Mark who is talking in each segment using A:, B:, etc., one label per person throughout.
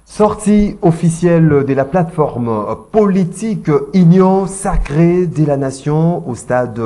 A: Sortie officielle de la plateforme politique Union sacrée de la nation au stade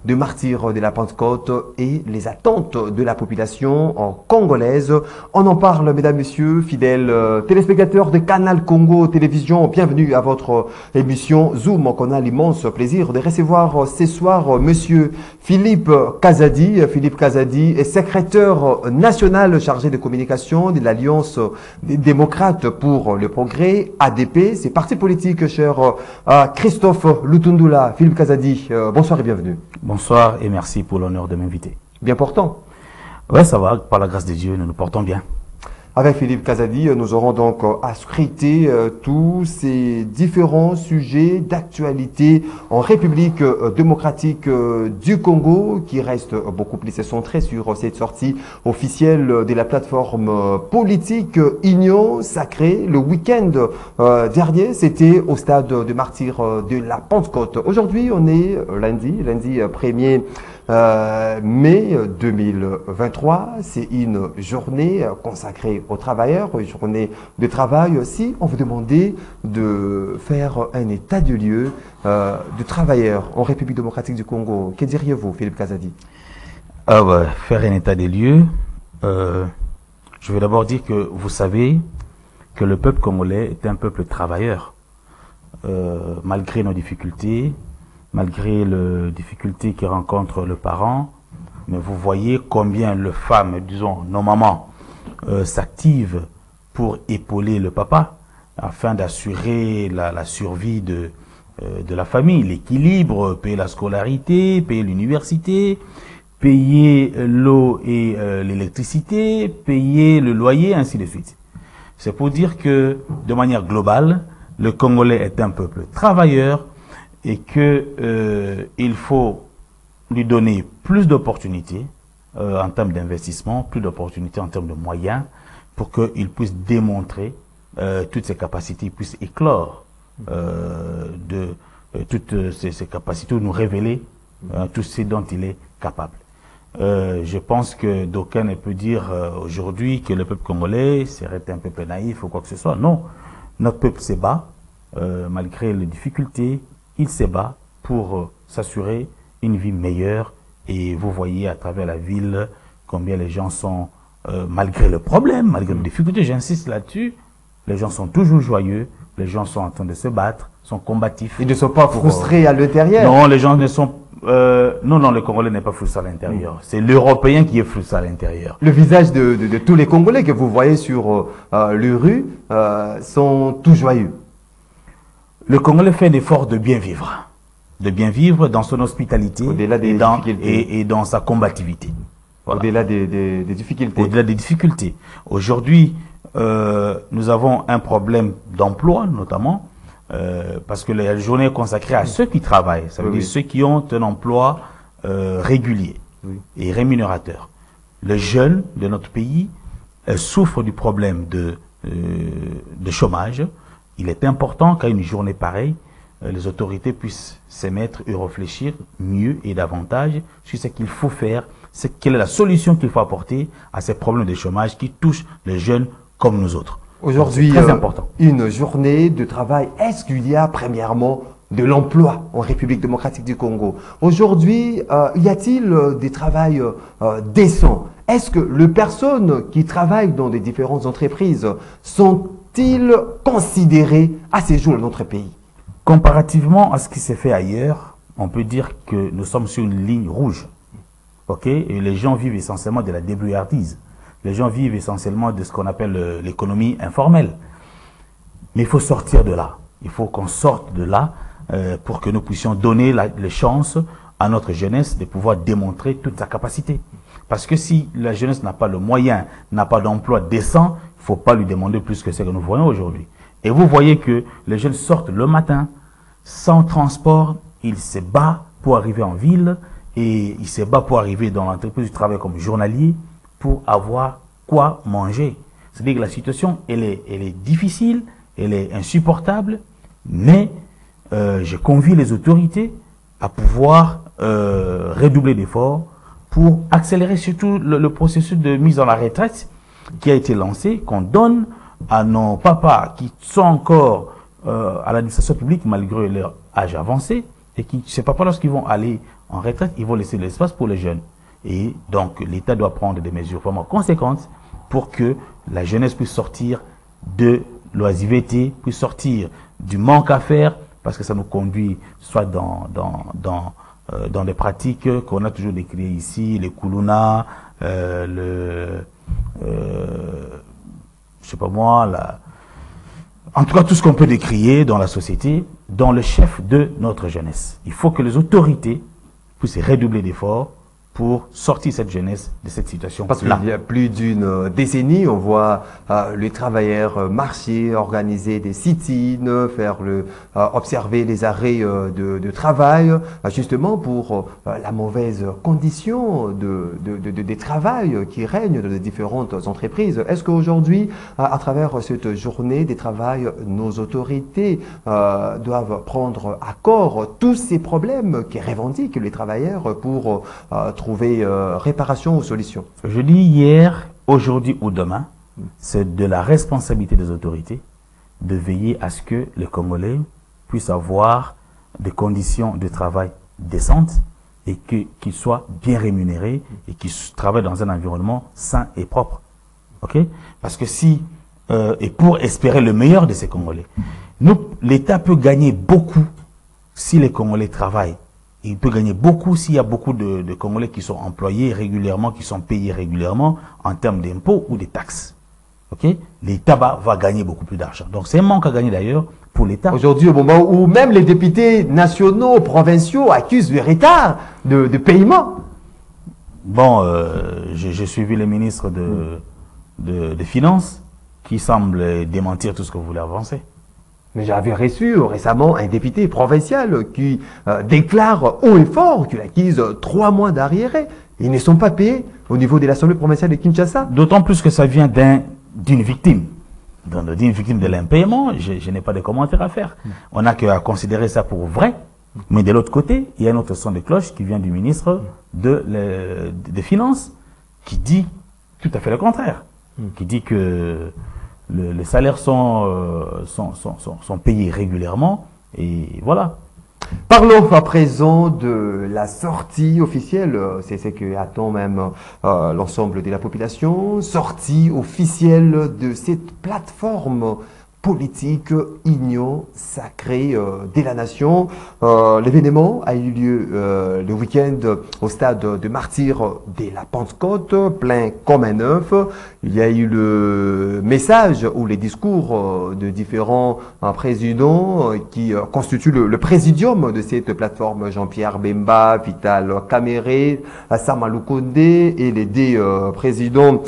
A: de martyrs de la Pentecôte et les attentes de la population congolaise. On en parle, mesdames, messieurs, fidèles téléspectateurs de Canal Congo Télévision. Bienvenue à votre émission Zoom. On a l'immense plaisir de recevoir ce soir monsieur Philippe Kazadi. Philippe Kazadi est secrétaire national chargé de communication de l'Alliance des démocrates pour le progrès, ADP, c'est parti politique, cher Christophe Lutundula. Philippe Kazadi, bonsoir et bienvenue.
B: Bonsoir et merci pour l'honneur de m'inviter.
A: Bien portant?
B: Ouais, ça va, par la grâce de Dieu, nous nous portons bien.
A: Avec Philippe Kazadi, nous aurons donc à scruter tous ces différents sujets d'actualité en République démocratique du Congo, qui reste beaucoup plus centré sur cette sortie officielle de la plateforme politique Union sacrée. Le week-end dernier, c'était au stade de martyrs de la Pentecôte. Aujourd'hui, on est lundi 1er mai 2023. C'est une journée consacrée aux travailleurs, une journée de travail aussi. On vous demandait de faire un état de lieu de travailleurs en République démocratique du Congo. Que diriez-vous, Philippe Kazadi?
B: Faire un état des lieux, je vais d'abord dire que vous savez que le peuple congolais est un peuple travailleur. Malgré nos difficultés, malgré les difficultés que rencontre le parent, mais vous voyez combien les femmes, disons nos mamans, s'activent pour épauler le papa afin d'assurer la survie de la famille, l'équilibre, payer la scolarité, payer l'université, payer l'eau et l'électricité, payer le loyer, ainsi de suite. C'est pour dire que, de manière globale, le Congolais est un peuple travailleur et que il faut lui donner plus d'opportunités en termes d'investissement, plus d'opportunités en termes de moyens, pour qu'il puisse démontrer toutes ses capacités, puisse éclore toutes ses capacités, nous révéler tout ce dont il est capable. Je pense que d'aucuns ne peut dire aujourd'hui que le peuple congolais serait un peuple naïf ou quoi que ce soit. Non, notre peuple se bat, malgré les difficultés, il se bat pour s'assurer une vie meilleure. Et vous voyez à travers la ville combien les gens sont, malgré le problème, malgré les difficultés, j'insiste là-dessus, les gens sont toujours joyeux, les gens sont en train de se battre, sont combatifs.
A: Ils ne sont pas frustrés à l'intérieur?
B: Non, les gens ne sont... non, le Congolais n'est pas frustré à l'intérieur. C'est l'Européen qui est frustré à l'intérieur.
A: Le visage de tous les Congolais que vous voyez sur les rues sont tout joyeux.
B: Le Congolais fait l'effort de bien vivre dans son hospitalité et dans sa combativité. Voilà.
A: Au-delà des difficultés.
B: Au-delà des difficultés. Aujourd'hui, nous avons un problème d'emploi, notamment, parce que la journée est consacrée à ceux qui travaillent. Ça veut dire ceux qui ont un emploi régulier et rémunérateur. Les jeunes de notre pays souffrent du problème de chômage. Il est important qu'à une journée pareille, les autorités puissent se mettre et réfléchir mieux et davantage sur ce qu'il faut faire, quelle est la solution qu'il faut apporter à ces problèmes de chômage qui touchent les jeunes comme nous autres.
A: Aujourd'hui, très important. Une journée de travail. Est-ce qu'il y a premièrement de l'emploi en République démocratique du Congo? Aujourd'hui, y a-t-il des travails décents? Est-ce que les personnes qui travaillent dans des différentes entreprises sont-ils considérés à ces jours dans notre pays?
B: Comparativement à ce qui s'est fait ailleurs, on peut dire que nous sommes sur une ligne rouge. Ok? Et les gens vivent essentiellement de la débrouillardise. Les gens vivent essentiellement de ce qu'on appelle l'économie informelle. Mais il faut sortir de là. Il faut qu'on sorte de là pour que nous puissions donner les chances à notre jeunesse de pouvoir démontrer toute sa capacité. Parce que si la jeunesse n'a pas le moyen, n'a pas d'emploi décent, il ne faut pas lui demander plus que ce que nous voyons aujourd'hui. Et vous voyez que les jeunes sortent le matin, sans transport, ils se battent pour arriver en ville, et ils se battent pour arriver dans l'entreprise du travail comme journalier, pour avoir quoi manger. C'est-à-dire que la situation, elle est difficile, elle est insupportable, mais je convie les autorités à pouvoir redoubler d'efforts pour accélérer surtout le processus de mise en la retraite qui a été lancé, qu'on donne à nos papas qui sont encore à l'administration publique malgré leur âge avancé, et qui, ces papas, lorsqu'ils vont aller en retraite, ils vont laisser de l'espace pour les jeunes. Et donc, l'État doit prendre des mesures vraiment conséquentes pour que la jeunesse puisse sortir de l'oisiveté, puisse sortir du manque à faire, parce que ça nous conduit soit dans des pratiques qu'on a toujours décriées ici, les koulouna, je sais pas moi, en tout cas tout ce qu'on peut décrier dans la société, dans le chef de notre jeunesse. Il faut que les autorités puissent redoubler d'efforts pour sortir cette jeunesse de cette situation.
A: Parce qu'il y a plus d'une décennie, on voit les travailleurs marcher, organiser des sit-ins, observer les arrêts de travail, justement pour la mauvaise condition des travail qui règnent dans les différentes entreprises. Est-ce qu'aujourd'hui, à travers cette journée des travail, nos autorités doivent prendre à corps tous ces problèmes qui revendiquent les travailleurs pour trouver réparation ou solution?
B: Je dis hier, aujourd'hui ou demain, c'est de la responsabilité des autorités de veiller à ce que les Congolais puissent avoir des conditions de travail décentes et qu'ils soient bien rémunérés et qu'ils travaillent dans un environnement sain et propre. Ok? Parce que et pour espérer le meilleur de ces Congolais, l'État peut gagner beaucoup si les Congolais travaillent. Il peut gagner beaucoup s'il y a beaucoup de Congolais qui sont employés régulièrement, qui sont payés régulièrement en termes d'impôts ou de taxes. Okay? L'État va gagner beaucoup plus d'argent. Donc c'est un manque à gagner d'ailleurs pour l'État.
A: Aujourd'hui, au moment où même les députés nationaux, provinciaux accusent le retard de paiement.
B: Bon, j'ai suivi le ministre des Finances qui semble démentir tout ce que vous voulez avancer.
A: Mais j'avais reçu récemment un député provincial qui déclare haut et fort qu'il accuse 3 mois d'arriérés. Ils ne sont pas payés au niveau de l'Assemblée provinciale de Kinshasa.
B: D'autant plus que ça vient d'une victime. D'une victime de l'impayement, je n'ai pas de commentaires à faire. On n'a qu'à considérer ça pour vrai. Mais de l'autre côté, il y a un autre son de cloche qui vient du ministre des Finances qui dit tout à fait le contraire. Qui dit que les salaires sont payés régulièrement et voilà.
A: Parlons à présent de la sortie officielle, c'est ce que attend même l'ensemble de la population, sortie officielle de cette plateforme politique Union sacrée de la nation. L'événement a eu lieu le week-end au stade de martyrs de la Pentecôte, plein comme un œuf. Il y a eu le message ou les discours de différents présidents qui constituent le présidium de cette plateforme. Jean-Pierre Bemba, Vital Kamerhe, Sama Lukonde et les 2 présidents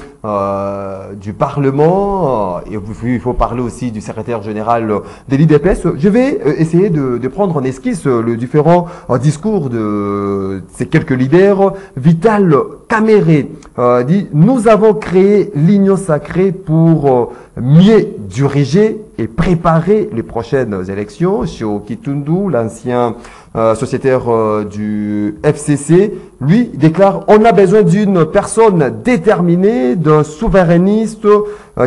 A: du Parlement. Et il faut parler aussi du secrétaire général de l'IDPS. Je vais essayer de prendre en esquisse le différent discours de ces quelques leaders. Vital Kamerhe dit « Nous avons créé l'Union sacrée pour mieux diriger et préparer les prochaines élections. » Chio Kitundu, l'ancien sociétaire du FCC, lui déclare « On a besoin d'une personne déterminée, d'un souverainiste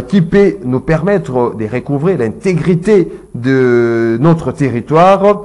A: qui peut nous permettre de recouvrer l'intégrité de notre territoire. »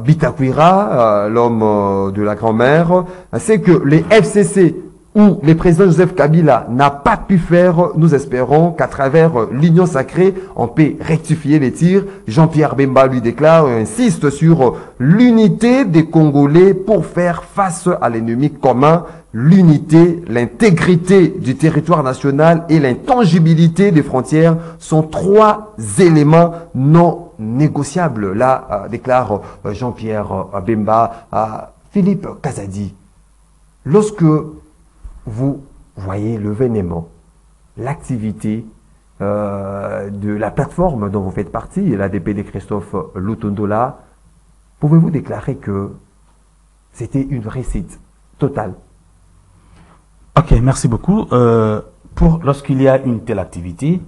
A: Bitakwira, l'homme de la grand-mère, c'est que les FCC où le président Joseph Kabila n'a pas pu faire, nous espérons qu'à travers l'Union sacrée, on peut rectifier les tirs. Jean-Pierre Bemba lui déclare et insiste sur l'unité des Congolais pour faire face à l'ennemi commun. L'unité, l'intégrité du territoire national et l'intangibilité des frontières sont 3 éléments non négociables. Là, déclare Jean-Pierre Bemba à Philippe Kazadi. Lorsque vous voyez l'événement, l'activité de la plateforme dont vous faites partie, l'ADP de Christophe Lutondola, pouvez-vous déclarer que c'était une réussite totale?
B: Ok, merci beaucoup. Lorsqu'il y a une telle activité,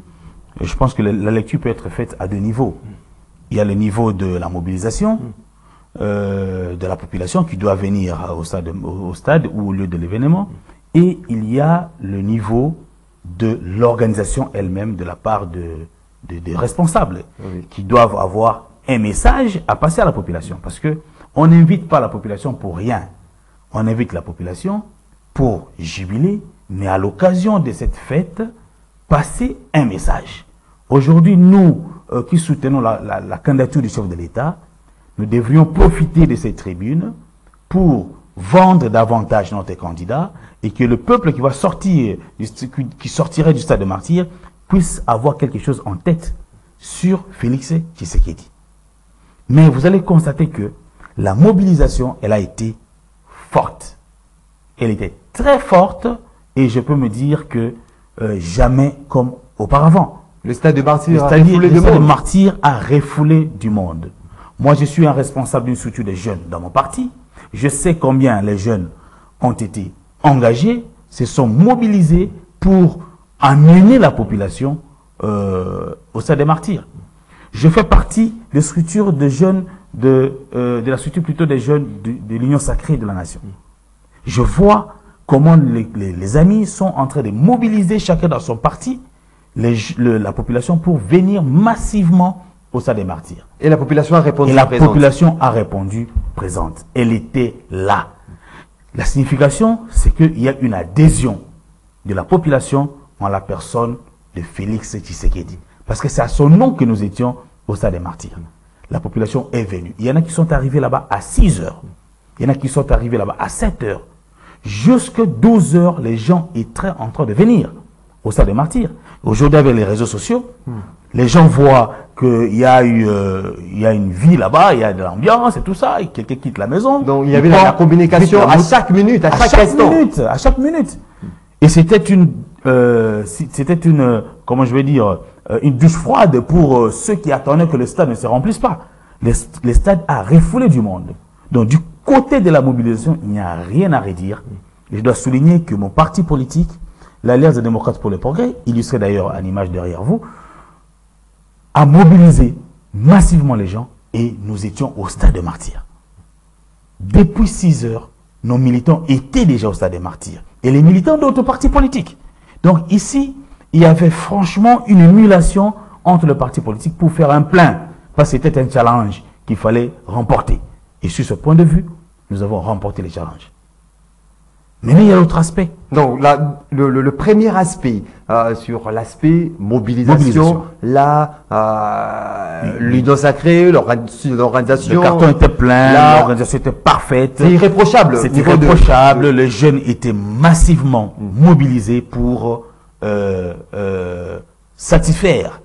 B: je pense que la lecture peut être faite à 2 niveaux. Il y a le niveau de la mobilisation de la population qui doit venir au stade ou au lieu de l'événement. Et il y a le niveau de l'organisation elle-même de la part des responsables
A: Oui.
B: qui doivent avoir un message à passer à la population. Parce que on n'invite pas la population pour rien. On invite la population pour jubiler, mais à l'occasion de cette fête, passer un message. Aujourd'hui, nous qui soutenons la candidature du chef de l'État, nous devrions profiter de ces tribunes pour vendre davantage notre candidat et que le peuple qui va sortir, qui sortirait du stade de martyr, puisse avoir quelque chose en tête sur Félix Tshisekedi. Mais vous allez constater que la mobilisation, elle a été forte. Elle était très forte et je peux me dire que jamais comme auparavant.
A: Le stade de martyr
B: a refoulé du monde. Moi, je suis un responsable d'une structure des jeunes dans mon parti. Je sais combien les jeunes ont été engagés, se sont mobilisés pour amener la population au stade des martyrs. Je fais partie des structures de jeunes, de la structure plutôt des jeunes de l'Union sacrée de la nation. Je vois comment les amis sont en train de mobiliser chacun dans son parti la population pour venir massivement au stade des martyrs.
A: Et la population a répondu
B: présente. Et la population a répondu présente. Elle était là. La signification, c'est qu'il y a une adhésion de la population en la personne de Félix Tshisekedi. Parce que c'est à son nom que nous étions au stade des martyrs. La population est venue. Il y en a qui sont arrivés là-bas à 6 heures. Il y en a qui sont arrivés là-bas à 7 heures. Jusqu'à 12 heures, les gens étaient en train de venir au stade des martyrs. Aujourd'hui, avec les réseaux sociaux, les gens voient qu'il y a une vie là-bas, il y a de l'ambiance et tout ça, et quelqu'un quitte la maison.
A: Donc il y avait la communication à chaque minute, à chaque instant.
B: À chaque minute. Et c'était comment je vais dire, une douche froide pour ceux qui attendaient que le stade ne se remplisse pas. Le stade a refoulé du monde. Donc du côté de la mobilisation, il n'y a rien à redire. Et je dois souligner que mon parti politique, l'Alliance des démocrates pour le progrès, illustré d'ailleurs à l'image derrière vous, a mobilisé massivement les gens et nous étions au stade des martyrs. Depuis 6 heures, nos militants étaient déjà au stade des martyrs. Et les militants d'autres partis politiques. Donc ici, il y avait franchement une émulation entre les partis politiques pour faire un plein. Parce que c'était un challenge qu'il fallait remporter. Et sur ce point de vue, nous avons remporté les challenges. Mais il y a l'autre aspect.
A: Donc, le premier aspect, sur l'aspect mobilisation. L'union sacrée, l'organisation.
B: Le carton était plein, l'organisation était parfaite.
A: C'est irréprochable.
B: C'est irréprochable. Les jeunes étaient massivement mobilisés pour satisfaire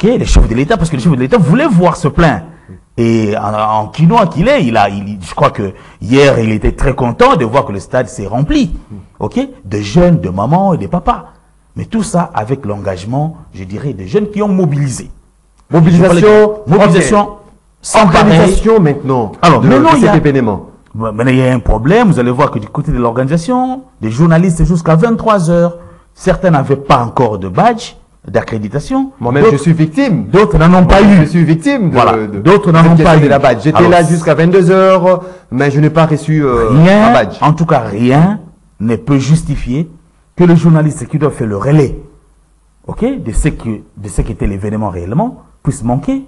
B: les chefs de l'État, parce que les chefs de l'État voulaient voir ce plein. Et en quinois qu'il est, je crois que hier, il était très content de voir que le stade s'est rempli. De jeunes, de mamans et de papas. Mais tout ça avec l'engagement, je dirais, des jeunes qui ont mobilisé. Mobilisation sans
A: organisation maintenant.
B: Alors, maintenant,
A: cet événement.
B: Maintenant, il y a un problème. Vous allez voir que du côté de l'organisation, des journalistes jusqu'à 23 heures, certains n'avaient pas encore de badge d'accréditation.
A: Moi-même, je suis victime.
B: D'autres n'en ont pas eu.
A: Je suis victime.
B: D'autres n'en ont pas eu.
A: J'étais là jusqu'à 22 heures, mais je n'ai pas reçu un badge.
B: En tout cas, rien ne peut justifier que le journaliste qui doit faire le relais, de ce qu'était l'événement réellement, puisse manquer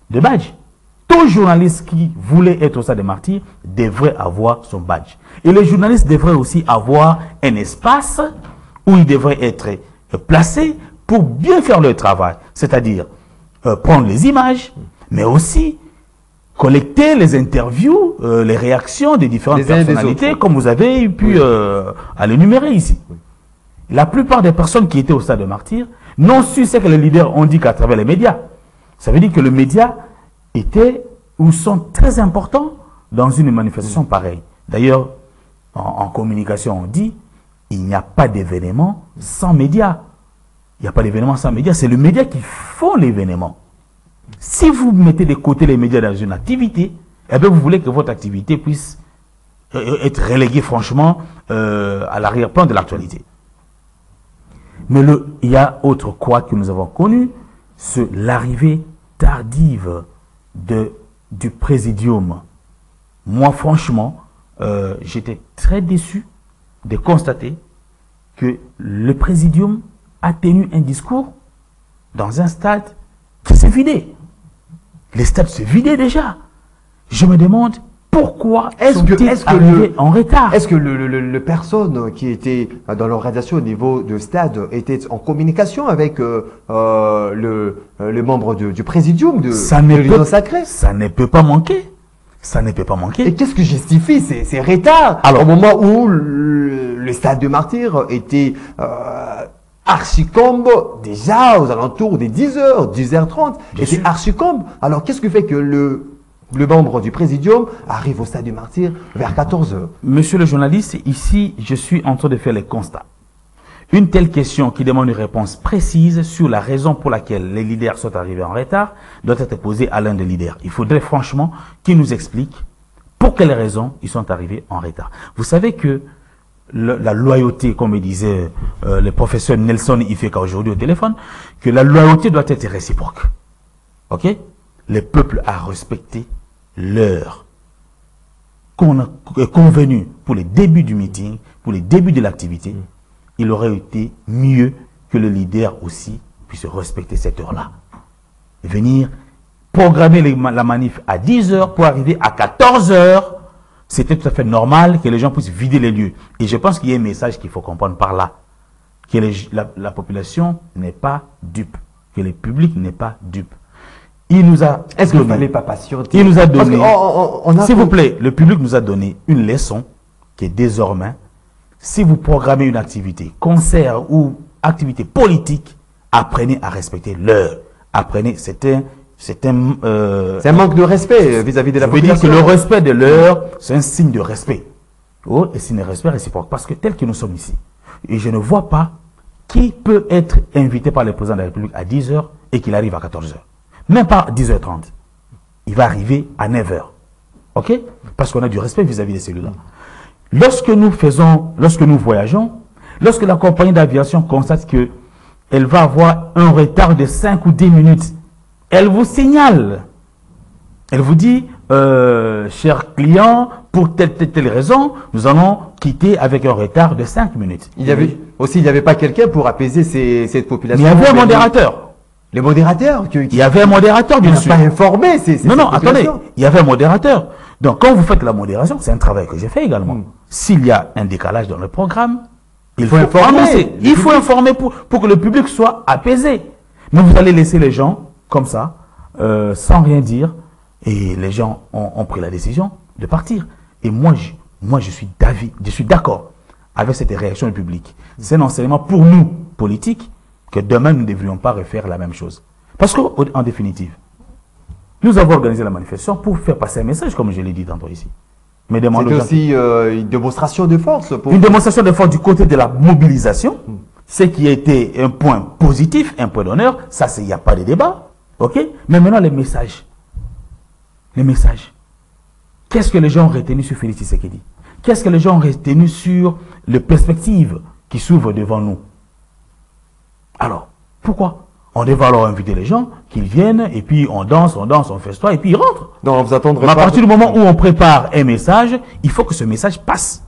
B: de badge. Tout journaliste qui voulait être au stade des martyrs devrait avoir son badge. Et les journalistes devraient aussi avoir un espace où ils devraient être placés pour bien faire leur travail, c'est-à-dire prendre les images, mais aussi collecter les interviews, les réactions des différentes personnalités, comme vous avez pu à l'énumérer ici. La plupart des personnes qui étaient au stade de martyrs n'ont su ce que les leaders ont dit qu'à travers les médias. Ça veut dire que les médias étaient ou sont très importants dans une manifestation pareille. D'ailleurs, en communication, on dit il n'y a pas d'événement sans médias. Il n'y a pas d'événement sans médias, c'est le média qui font l'événement. Si vous mettez de côté les médias dans une activité, eh bien vous voulez que votre activité puisse être reléguée franchement à l'arrière-plan de l'actualité. Mais il y a autre quoi que nous avons connu, c'est l'arrivée tardive du présidium. Moi franchement, j'étais très déçu de constater que le présidium a tenu un discours dans un stade qui s'est vidé. Les stades se vidaient déjà. Je me demande pourquoi sont-ils arrivés en retard.
A: Est-ce que les personnes qui étaient dans l'organisation au niveau de stade étaient en communication avec le membre du présidium de l'Union sacrée?
B: Ça ne peut pas manquer. Ça ne peut pas manquer.
A: Et qu'est-ce que justifie ces retards? Alors, au moment où le stade de Martyrs était archicombe, déjà aux alentours des 10h, 10h30, était archicombe. Alors, qu'est-ce qui fait que le membre du présidium arrive au stade du Martyrs vers 14h?
B: Monsieur le journaliste, ici, je suis en train de faire les constats. Une telle question qui demande une réponse précise sur la raison pour laquelle les leaders sont arrivés en retard doit être posée à l'un des leaders. Il faudrait franchement qu'il nous explique pour quelles raisons ils sont arrivés en retard. Vous savez que la loyauté, comme me disait le professeur Nelson Ifeka aujourd'hui au téléphone, que la loyauté doit être réciproque. Ok? Le peuple a respecté l'heure qu'on a convenue pour les débuts du meeting, pour les débuts de l'activité. Il aurait été mieux que le leader aussi puisse respecter cette heure-là. Venir programmer la manif à 10h pour arriver à 14h, c'était tout à fait normal que les gens puissent vider les lieux. Et je pense qu'il y a un message qu'il faut comprendre par là. Que la population n'est pas dupe. Que le public n'est pas dupe. Il nous a
A: Est-ce qu'il ne fallait pas patienter?
B: Il nous a donné, s'il vous plaît, le public nous a donné une leçon qui est désormais, si vous programmez une activité, concert ou activité politique, apprenez à respecter l'heure. Apprenez, c'est un
A: manque de respect vis-à-vis de la population.
B: Je veux dire que le respect de l'heure, c'est un signe de respect. Oh, et signe de respect réciproque. Parce que tel que nous sommes ici, et je ne vois pas qui peut être invité par le président de la République à 10h et qu'il arrive à 14h. Même pas à 10h30. Il va arriver à 9h. OK? Parce qu'on a du respect vis-à-vis de celui-là. Lorsque nous voyageons, lorsque la compagnie d'aviation constate qu'elle va avoir un retard de 5 ou 10 minutes, elle vous signale. Elle vous dit, cher client, pour telle raison, nous allons quitter avec un retard de 5 minutes.
A: Il n'y avait pas quelqu'un pour apaiser cette population.
B: Il y avait un modérateur.
A: Les modérateurs
B: Il y avait un modérateur, bien sûr.
A: Il n'a pas informé
B: Non, attendez. Il y avait un modérateur. Donc, quand vous faites la modération, c'est un travail que j'ai fait également. S'il y a un décalage dans le programme, il faut informer. Il faut informer pour que le public soit apaisé. Mais vous allez laisser les gens comme ça, sans rien dire, et les gens ont pris la décision de partir. Et moi, je suis d'accord avec cette réaction du public. C'est un enseignement pour nous, politiques, que demain, nous ne devrions pas refaire la même chose. Parce qu'en définitive, nous avons organisé la manifestation pour faire passer un message, comme je l'ai dit tantôt ici.
A: Mais c'est aussi une démonstration de force.
B: Une démonstration de force du côté de la mobilisation, ce qui a été un point positif, un point d'honneur, ça, il n'y a pas de débat. OK? Mais maintenant, les messages. Les messages. Qu'est-ce que les gens ont retenu sur Félix Tshisekedi? Qu'est-ce que les gens ont retenu sur les perspectives qui s'ouvrent devant nous? Alors, pourquoi? On devrait alors inviter les gens, qu'ils viennent, et puis on danse, on festoie, et puis ils rentrent.
A: Non, vous attendrez
B: pas. À partir du moment où on prépare un message, il faut que ce message passe.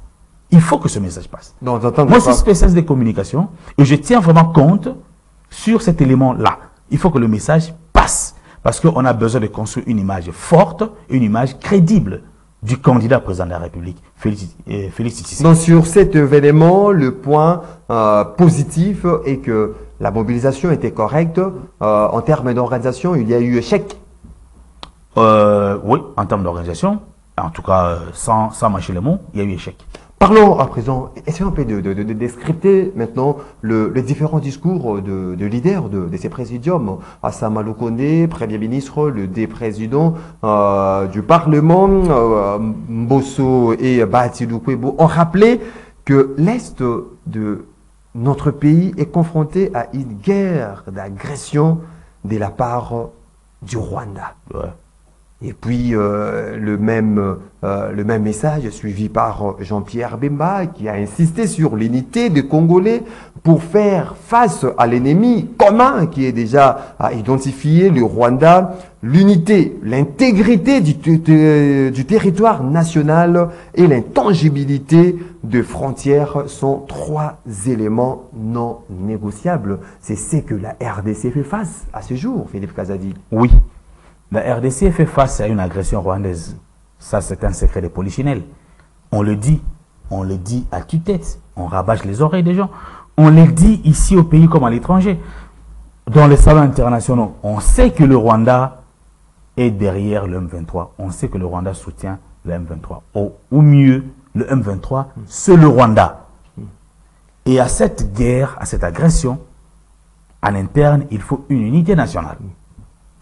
B: Il faut que ce message passe.
A: Non, vous attendrez
B: Moi, je suis spécialiste de communication, et je tiens vraiment compte sur cet élément-là. Il faut que le message passe. Parce qu'on a besoin de construire une image forte, une image crédible du candidat président de la République, Félix Tshisekedi.
A: Donc, sur cet événement, le point positif est que la mobilisation était correcte. En termes d'organisation, il y a eu échec.
B: Oui, en termes d'organisation, en tout cas, sans mâcher les mots, il y a eu échec.
A: Parlons à présent, essayons un peu de descripter maintenant les différents discours de leaders de ces présidiums. Assama Lukonde, Premier ministre, le président du Parlement, Mbosso et Bahatidou Kwebo ont rappelé que l'Est de notre pays est confronté à une guerre d'agression de la part du Rwanda.
B: Ouais.
A: Et puis le même message suivi par Jean-Pierre Bemba qui a insisté sur l'unité des Congolais pour faire face à l'ennemi commun qui est déjà identifié, le Rwanda. L'unité, l'intégrité du territoire national et l'intangibilité de frontières sont trois éléments non négociables. C'est ce que la RDC fait face à ce jour, Philippe Kazadi.
B: Oui. La RDC fait face à une agression rwandaise. Ça, c'est un secret de polichinelle. On le dit à tue-tête. On rabâche les oreilles des gens. On le dit ici au pays comme à l'étranger. Dans les salons internationaux, on sait que le Rwanda est derrière le M23. On sait que le Rwanda soutient le M23. Ou mieux, le M23, c'est le Rwanda. Et à cette guerre, à cette agression, à l'interne, il faut une unité nationale.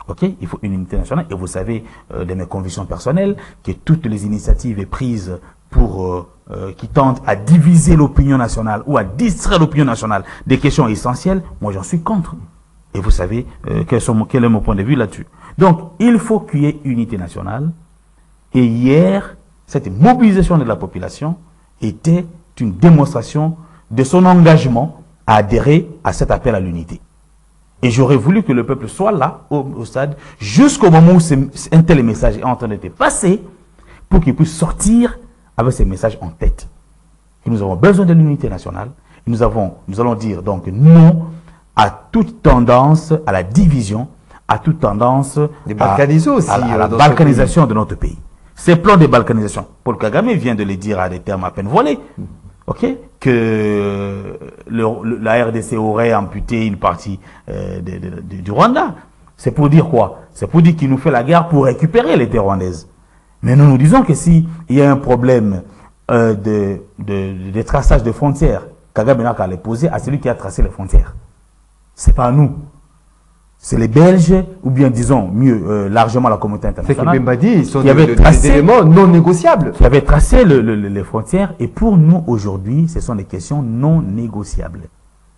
B: Ok, il faut une unité nationale. Et vous savez, de mes convictions personnelles, que toutes les initiatives prises pour qui tentent à diviser l'opinion nationale ou à distraire l'opinion nationale des questions essentielles, moi j'en suis contre. Et vous savez quel est mon point de vue là-dessus. Donc, il faut qu'il y ait unité nationale. Et hier, cette mobilisation de la population était une démonstration de son engagement à adhérer à cet appel à l'unité. Et j'aurais voulu que le peuple soit là, au stade, jusqu'au moment où un tel message est en train d'être passé, pour qu'il puisse sortir avec ces messages en tête. Et nous avons besoin de l'unité nationale. Et nous allons dire donc non à toute tendance à la division, à toute tendance à la balkanisation de notre pays. Ces plans de balkanisation, Paul Kagame vient de les dire à des termes à peine voilés. Ok, que la RDC aurait amputé une partie du Rwanda. C'est pour dire quoi? C'est pour dire qu'il nous fait la guerre pour récupérer les terres rwandaises. Mais nous disons que s'il y a un problème de traçage de frontières, Kagame n'a qu'à les poser à celui qui a tracé les frontières. C'est pas nous. C'est les Belges, ou bien disons mieux, largement la communauté internationale.
A: C'est que Bemba dit, ils sont des éléments non négociables.
B: Qui avaient tracé les frontières, et pour nous aujourd'hui, ce sont des questions non négociables.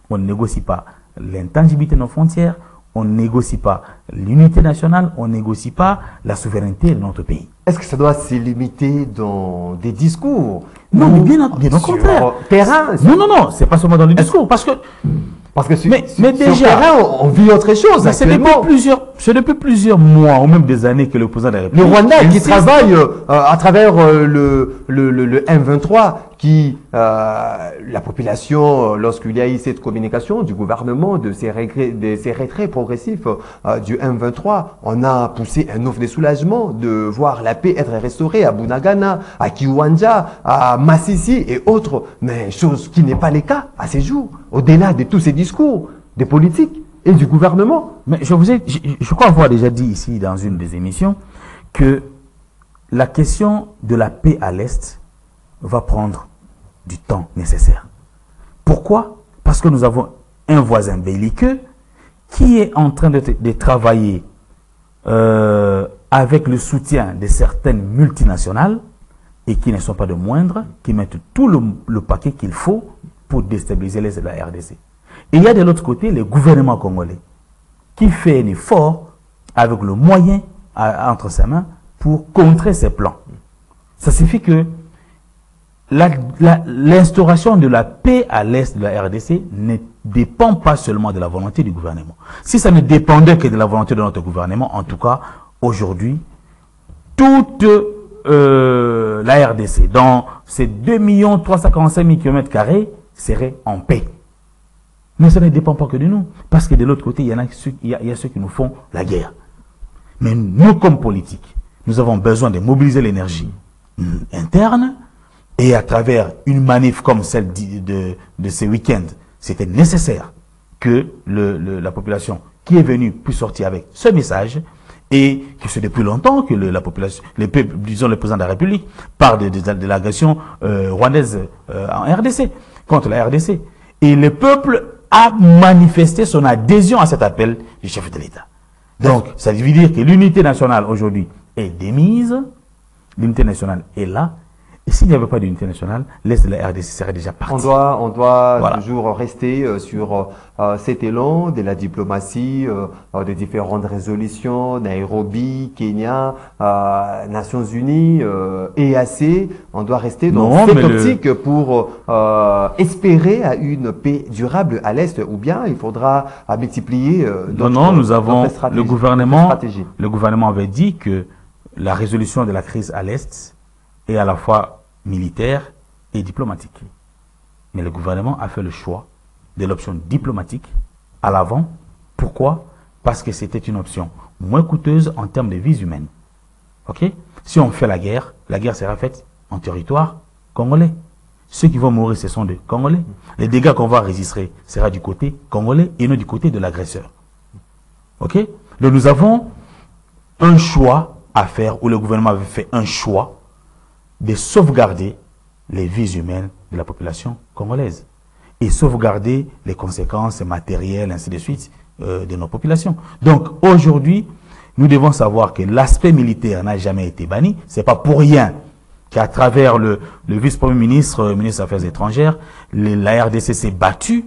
B: On ne négocie pas l'intangibilité de nos frontières, on ne négocie pas l'unité nationale, on ne négocie pas la souveraineté de notre pays.
A: Est-ce que ça doit se limiter dans des discours?
B: Non, mais bien au contraire.
A: Terrain?
B: Non, c'est pas seulement dans les discours, parce que mais déjà,
A: sur terrain, on vit autre chose.
B: C'est depuis plusieurs mois ou même des années que le président de la République.
A: Le Rwanda qui travaille à travers le M23, qui la population, lorsqu'il y a eu cette communication du gouvernement de ces retraits progressifs du M23, on a poussé un offre de soulagement de voir la paix être restaurée à Bunagana, à Kiwanja, à Massissi et autres, mais chose qui n'est pas le cas à ces jours, au-delà de tous ces discours des politiques et du gouvernement.
B: Mais je crois avoir déjà dit ici dans une des émissions que la question de la paix à l'Est va prendre du temps nécessaire. Pourquoi? Parce que nous avons un voisin belliqueux qui est en train de travailler avec le soutien de certaines multinationales et qui ne sont pas de moindres, qui mettent tout le paquet qu'il faut pour déstabiliser la RDC. Et il y a de l'autre côté le gouvernement congolais qui fait un effort avec le moyen entre ses mains pour contrer ces plans. Ça signifie que l'instauration de la paix à l'est de la RDC ne dépend pas seulement de la volonté du gouvernement. Si ça ne dépendait que de la volonté de notre gouvernement, en tout cas, aujourd'hui, toute la RDC, dans ces 2 345 000 km² serait en paix. Mais ça ne dépend pas que de nous. Parce que de l'autre côté, il y a ceux qui nous font la guerre. Mais nous, comme politiques, nous avons besoin de mobiliser l'énergie interne. Et à travers une manif comme celle de ce week-end, c'était nécessaire que la population qui est venue puisse sortir avec ce message. Et que c'est depuis longtemps que la population, disons le président de la République, parle de l'agression rwandaise en RDC, contre la RDC. Et le peuple a manifesté son adhésion à cet appel du chef de l'État. Donc, ça veut dire que l'unité nationale aujourd'hui est démise, l'unité nationale est là, Et s'il n'y avait pas d'unité nationale, l'Est de la RDC serait déjà parti.
A: On doit
B: Voilà.
A: toujours rester sur cet élan de la diplomatie, des différentes résolutions, Nairobi, Kenya, Nations Unies, EAC. On doit rester dans cette optique pour espérer à une paix durable à l'Est, ou bien il faudra multiplier
B: nous avons le gouvernement avait dit que la résolution de la crise à l'Est est à la fois militaire et diplomatique. Mais le gouvernement a fait le choix de l'option diplomatique à l'avant. Pourquoi? Parce que c'était une option moins coûteuse en termes de vies humaines. Ok? Si on fait la guerre sera faite en territoire congolais. Ceux qui vont mourir, ce sont des Congolais. Les dégâts qu'on va enregistrer sera du côté congolais et non du côté de l'agresseur. Ok? Donc nous avons un choix à faire, où le gouvernement avait fait un choix de sauvegarder les vies humaines de la population congolaise et sauvegarder les conséquences matérielles, ainsi de suite, de nos populations. Donc aujourd'hui, nous devons savoir que l'aspect militaire n'a jamais été banni. C'est pas pour rien qu'à travers le vice-premier ministre, ministre des Affaires étrangères, la RDC s'est battue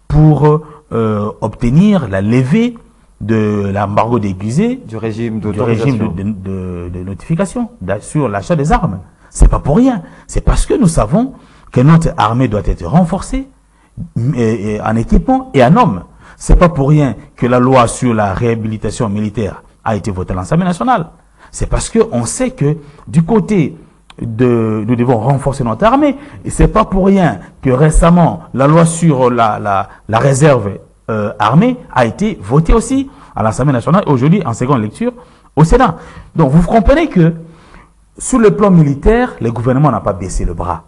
B: pour obtenir la levée de l'embargo déguisé
A: du régime
B: de notification sur l'achat des armes. C'est pas pour rien. C'est parce que nous savons que notre armée doit être renforcée en équipement et en hommes. C'est pas pour rien que la loi sur la réhabilitation militaire a été votée à l'Assemblée nationale. C'est parce que on sait que du côté nous devons renforcer notre armée. Et c'est pas pour rien que récemment la loi sur la réserve armée a été votée aussi à l'Assemblée nationale et aujourd'hui en seconde lecture au Sénat. Donc vous comprenez que sur le plan militaire, le gouvernement n'a pas baissé le bras.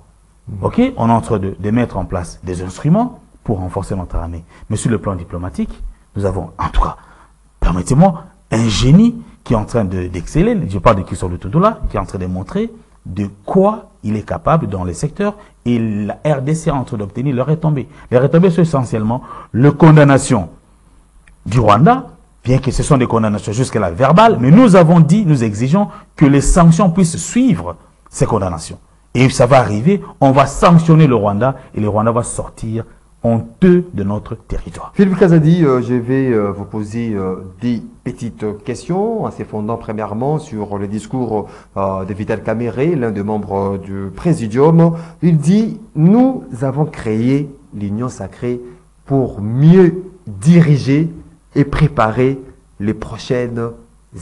B: Ok, on est en train de mettre en place des instruments pour renforcer notre armée. Mais sur le plan diplomatique, nous avons, en tout cas, permettez-moi, un génie qui est en train d'exceller. Je parle de Kisolo Toudoula, qui est en train de montrer de quoi il est capable dans les secteurs, et la RDC est en train d'obtenir leurs retombées. Les retombées sont essentiellement la condamnation du Rwanda, bien que ce sont des condamnations jusqu'à-là verbales, mais nous avons dit, nous exigeons que les sanctions puissent suivre ces condamnations. Et ça va arriver, on va sanctionner le Rwanda et le Rwanda va sortir honteux de notre territoire.
A: Philippe Kazadi, je vais vous poser des petites questions en se fondant premièrement sur le discours de Vital Kamerhe, l'un des membres du Présidium. Il dit « Nous avons créé l'Union sacrée pour mieux diriger et préparer les prochaines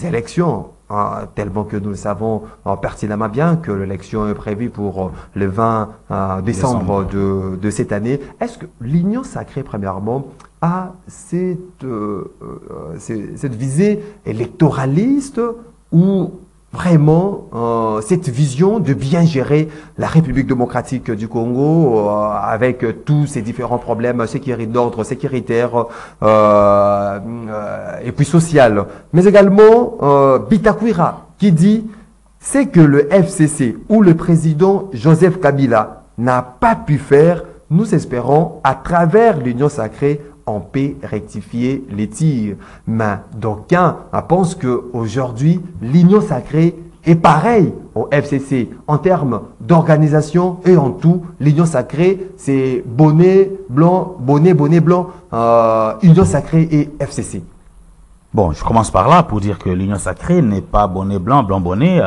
A: élections. » Tellement que nous le savons pertinemment bien que l'élection est prévue pour le 20 décembre de cette année. Est-ce que l'Union sacrée, premièrement, a cette visée électoraliste ou vraiment cette vision de bien gérer la République démocratique du Congo avec tous ces différents problèmes d'ordre sécuritaire et puis social. Mais également Bitakwira qui dit c'est que le FCC ou le président Joseph Kabila n'a pas pu faire, nous espérons à travers l'Union sacrée on peut rectifier les tirs. Mais d'aucuns pensent qu'aujourd'hui, l'Union sacrée est pareille au FCC en termes d'organisation et en tout. L'Union sacrée, c'est bonnet blanc, Union sacrée et FCC.
B: Bon, je commence par là pour dire que l'Union sacrée n'est pas bonnet blanc, blanc bonnet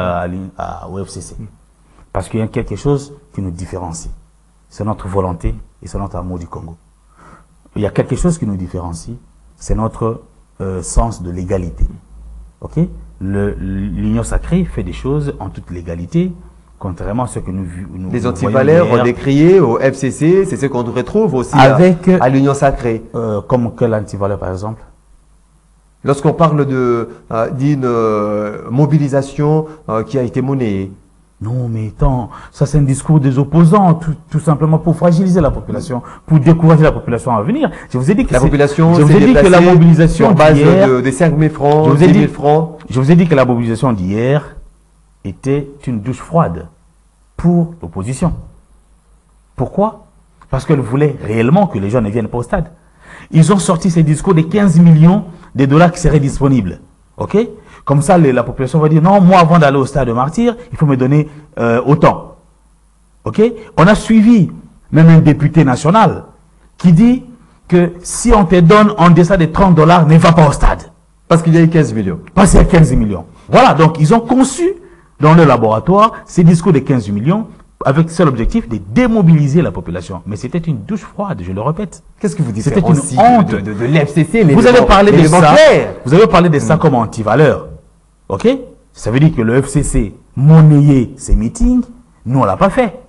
B: au FCC. Parce qu'il y a quelque chose qui nous différencie. C'est notre volonté et c'est notre amour du Congo. Il y a quelque chose qui nous différencie, c'est notre sens de l'égalité. Ok? L'Union sacrée fait des choses en toute légalité, contrairement à ce que nous
A: les antivaleurs ont décrié au FCC, c'est ce qu'on retrouve aussi à l'Union sacrée.
B: Comme quel antivaleur, par exemple?
A: Lorsqu'on parle d'une mobilisation qui a été monnayée.
B: Non, mais attends, ça c'est un discours des opposants, tout simplement pour fragiliser la population, pour décourager la population à venir. Je vous ai dit que
A: la population
B: je vous ai dit que la mobilisation
A: sur base de 5 000 francs, 10 000 francs.
B: Je vous ai dit que la mobilisation d'hier était une douche froide pour l'opposition. Pourquoi? Parce qu'elle voulait réellement que les gens ne viennent pas au stade. Ils ont sorti ces discours de 15 millions de dollars qui seraient disponibles. Ok? Comme ça, la population va dire, non, moi, avant d'aller au stade de martyr, il faut me donner autant. Ok? On a suivi même un député national qui dit que si on te donne en deçà de 30 $, ne va pas au stade.
A: Parce qu'il y a eu 15 millions.
B: Parce qu'il y a 15 millions. Voilà, donc ils ont conçu dans le laboratoire ces discours de 15 millions avec seul objectif de démobiliser la population. Mais c'était une douche froide, je le répète.
A: Qu'est-ce que vous dites?
B: C'était une honte
A: de l'FCC.
B: Vous avez parlé de ça. Vous avez parlé de ça comme anti-valeur. Ok? Ça veut dire que le FCC monnayait ses meetings. Nous, on l'a pas fait.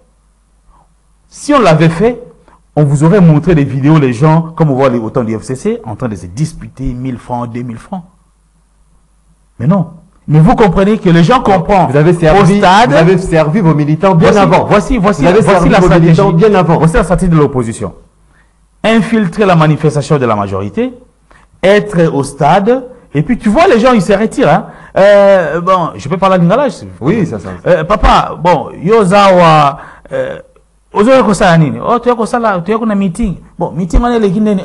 B: Si on l'avait fait, on vous aurait montré des vidéos, les gens, comme on voit au temps du FCC, en train de se disputer 1000 francs, 2000 francs. Mais non. Mais vous comprenez que les gens comprennent.
A: Vous avez servi vos militants bien avant.
B: Voici la stratégie.
A: Bien avant.
B: Voici la stratégie de l'opposition. Infiltrer la manifestation de la majorité, être au stade, et puis tu vois les gens ils se retirent. Hein. Bon, je peux parler lingala.
A: Oui, ça.
B: Papa, bon, yozawa. Ozoya kosala nini? Oh, tu as une meeting. Bon, meeting on est les Guinéens.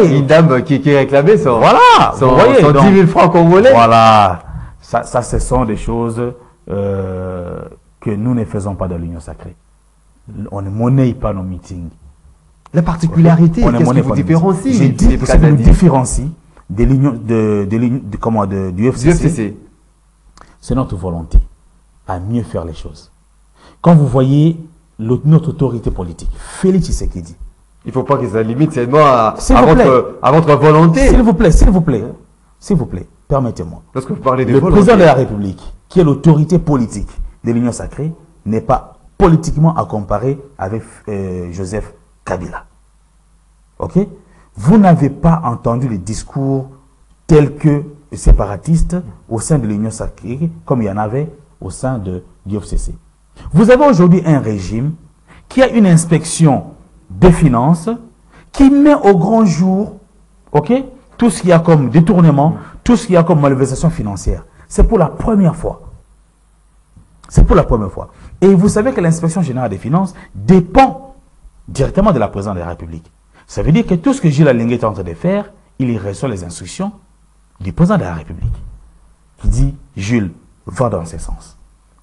A: Une dame qui réclamait son,
B: voilà,
A: son 10 000 francs congolais.
B: Voilà. Ça, ce sont des choses que nous ne faisons pas dans l'Union sacrée. On ne monnaie pas nos meetings.
A: La particularité, qu'est-ce qui vous différencie?
B: J'ai dit que ça nous différencie de l'Union du FCC. C'est notre volonté à mieux faire les choses. Quand vous voyez notre autorité politique, Félix Tshisekedi.
A: Il ne faut pas que ça limite seulement à votre volonté.
B: S'il vous plaît, permettez-moi.
A: Lorsque vous parlez de
B: le président de la République, qui est l'autorité politique de l'Union sacrée, n'est pas politiquement à comparer avec Joseph Kabila. Ok? Vous n'avez pas entendu les discours tels que séparatistes au sein de l'Union sacrée, comme il y en avait au sein du FCC. Vous avez aujourd'hui un régime qui a une inspection des finances qui met au grand jour, ok, tout ce qu'il y a comme détournement, tout ce qu'il y a comme malversation financière. C'est pour la première fois. C'est pour la première fois. Et vous savez que l'inspection générale des finances dépend directement de la présidence de la République. Ça veut dire que tout ce que Gilles Alingué est en train de faire, il y reçoit les instructions du président de la République. Qui dit, Jules, va dans ce sens.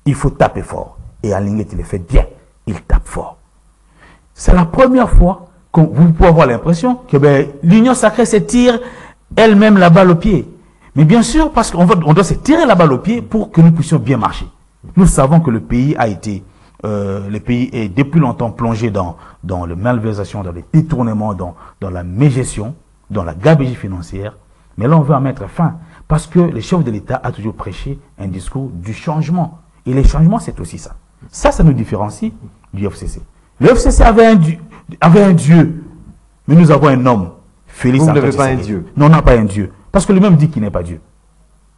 B: Il faut taper fort. Et Alingué, il le fait bien. Il tape fort. C'est la première fois que vous pouvez avoir l'impression que l'Union sacrée se tire elle-même la balle au pied. Mais bien sûr, parce qu'on doit se tirer la balle au pied pour que nous puissions bien marcher. Nous savons que le pays est depuis longtemps plongé dans la malversation, dans les détournements, dans la mégestion, dans la gabegie financière. Mais là, on veut en mettre fin. Parce que le chef de l'État a toujours prêché un discours du changement. Et le changement, c'est aussi ça. Ça nous différencie du FCC. Le FCC avait un Dieu, mais nous avons un homme. Félix.
A: Vous n'avez pas un Dieu.
B: Non, on n'a pas un Dieu. Parce que lui-même dit qu'il n'est pas Dieu.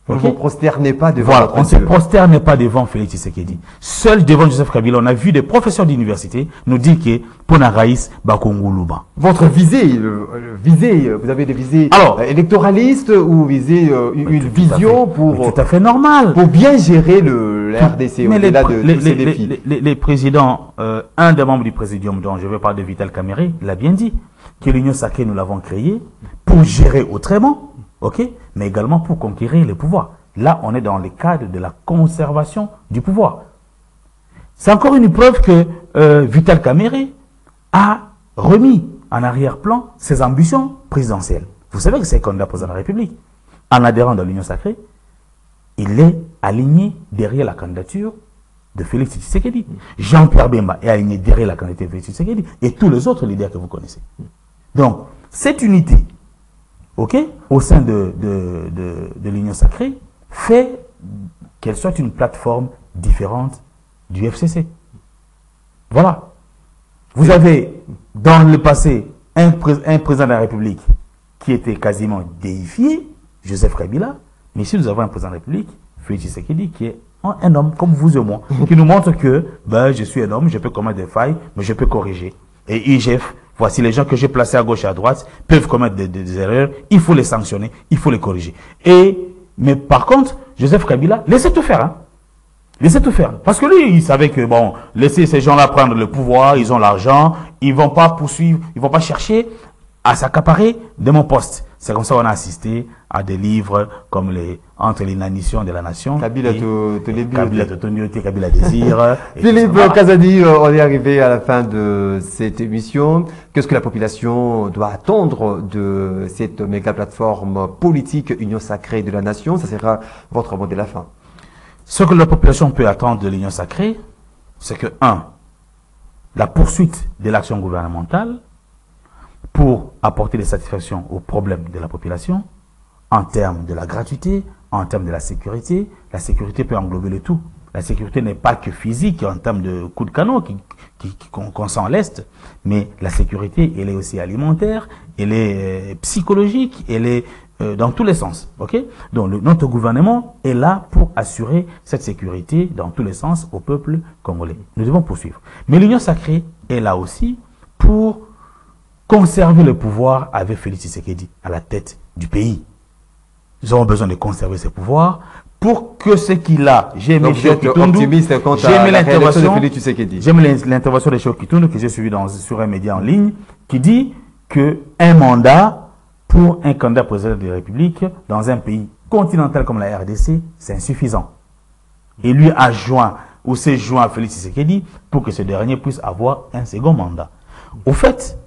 A: Vous ne vous prosternez pas devant
B: voilà, on ne se prosterne pas devant Félix Tshisekedi. Seul devant Joseph Kabila, on a vu des professeurs d'université nous dire que Ponaraïs Bakonguluba.
A: Votre visée, vous avez des visées électoralistes ou visez une vision pour
B: tout à fait normal
A: pour bien gérer la RDC au-delà de tous ces défis.
B: Les présidents, un des membres du présidium dont je vais parler de Vital Kamerhe, l'a bien dit, que l'Union sacrée nous l'avons créée pour gérer autrement. Ok, mais également pour conquérir le pouvoir. Là, on est dans le cadre de la conservation du pouvoir. C'est encore une preuve que Vital Kamerhe a remis en arrière-plan ses ambitions présidentielles. Vous savez que c'est le candidat président de la République. En adhérant dans l'Union sacrée, il est aligné derrière la candidature de Félix Tshisekedi. Jean-Pierre Bemba est aligné derrière la candidature de Félix Tshisekedi et tous les autres leaders que vous connaissez. Donc, cette unité, ok, au sein de l'Union sacrée, fait qu'elle soit une plateforme différente du FCC. Voilà. Vous avez, dans le passé, un président de la République qui était quasiment déifié, Joseph Kabila, mais ici nous avons un président de la République, Félix Tshisekedi, qui est un homme comme vous et moi, qui nous montre que je suis un homme, je peux commettre des failles, mais je peux corriger. Et IGF, voici les gens que j'ai placés à gauche et à droite, peuvent commettre des erreurs, il faut les sanctionner, il faut les corriger. Mais par contre, Joseph Kabila, laissez tout faire. Hein. Laissez tout faire. Parce que lui, il savait que, laissez ces gens-là prendre le pouvoir, ils ont l'argent, ils vont pas poursuivre, ils vont pas chercher à s'accaparer de mon poste. C'est comme ça qu'on a assisté à des livres comme Entre l'inanition de la nation.
A: Kabila
B: Totonioté, Kabila Désir.
A: Philippe Kazadi, on est arrivé à la fin de cette émission. Qu'est-ce que la population doit attendre de cette méga plateforme politique Union sacrée de la nation? Ça sera votre mot de la fin.
B: Ce que la population peut attendre de l'Union sacrée, c'est que, 1, la poursuite de l'action gouvernementale pour apporter des satisfactions aux problèmes de la population, en termes de la gratuité, en termes de la sécurité. La sécurité peut englober le tout. La sécurité n'est pas que physique en termes de coups de canon qu'on sent à l'Est, mais la sécurité, elle est aussi alimentaire, elle est psychologique, elle est dans tous les sens. Okay? Donc notre gouvernement est là pour assurer cette sécurité dans tous les sens au peuple congolais. Nous devons poursuivre. Mais l'Union sacrée est là aussi pour conserver le pouvoir avec Félix Tshisekedi à la tête du pays. Nous avons besoin de conserver ce pouvoir pour que ce qu'il a, j'ai aimé l'intervention de Cheikh Kitundu que j'ai suivi sur un média en ligne qui dit que un mandat pour un candidat président de la République dans un pays continental comme la RDC, c'est insuffisant. Et lui a joint ou s'est joint à Félix Tshisekedi pour que ce dernier puisse avoir un second mandat. Au fait,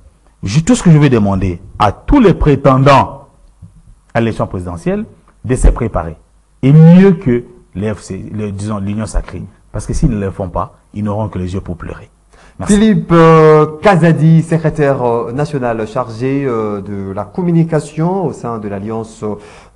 B: tout ce que je vais demander à tous les prétendants à l'élection présidentielle de se préparer. Et mieux que disons l'Union sacrée. Parce que s'ils ne le font pas, ils n'auront que les yeux pour pleurer. Merci.
A: Philippe Kazadi, secrétaire national chargé de la communication au sein de l'Alliance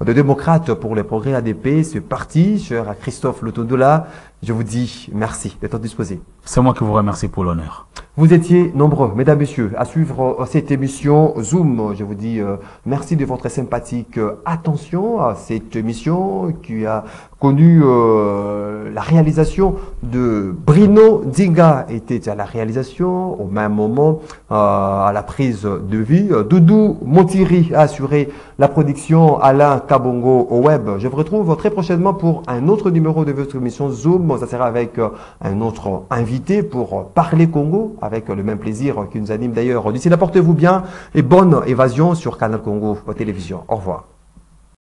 A: de démocrates pour les progrès ADP, ce parti, cher à Christophe Lutondola, je vous dis merci d'être disposé.
B: C'est moi qui vous remercie pour l'honneur.
A: Vous étiez nombreux, mesdames, messieurs, à suivre cette émission Zoom. Je vous dis merci de votre sympathique attention à cette émission qui a connu la réalisation de Bruno Dinga était à la réalisation au même moment à la prise de vie. Doudou Montiri a assuré la production, Alain Kabongo au web. Je vous retrouve très prochainement pour un autre numéro de votre émission Zoom. Ça sera avec un autre invité pour parler Congo avec le même plaisir qui nous anime d'ailleurs. D'ici là, portez-vous bien et bonne évasion sur Canal Congo Télévision. Au revoir.